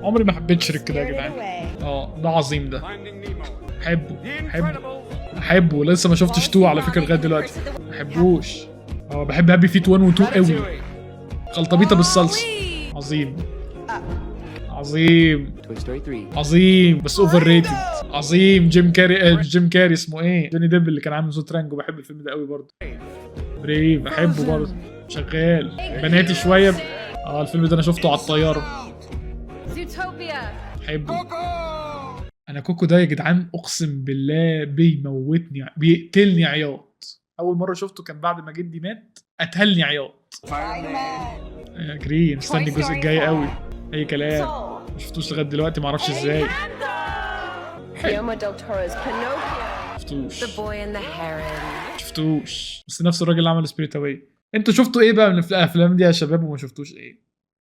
عمري ما حبيت شريك كده يا جدعان. ده عظيم ده. احبه لسه ما شفتش 2 على فكره لغايه دلوقتي. ما بحبوش. بحب هابي فيت 1 و 2 قوي. خلطبيطه بالصلصه. عظيم عظيم بس اوفر ريتد. عظيم. جيم كاري اسمه ايه؟ جوني ديب اللي كان عامل صوت رانجو. بحب الفيلم ده قوي برضه. بريف بحبه برضه. شغال بناتي شويه. الفيلم ده انا شفته على الطياره. بحبه. انا كوكو ده يا جدعان اقسم بالله بيموتني بيقتلني عياط. اول مره شفته كان بعد ما جدي مات. قتلني عياط. يا جرين استني الجزء الجاي قوي. اي كلام. ما شفتوش لغايه دلوقتي ما اعرفش ازاي. شفتوش بس نفس الراجل اللي عمل سبيريت اواي. انتوا شفتوا ايه بقى من الافلام دي يا شباب وما شفتوش ايه؟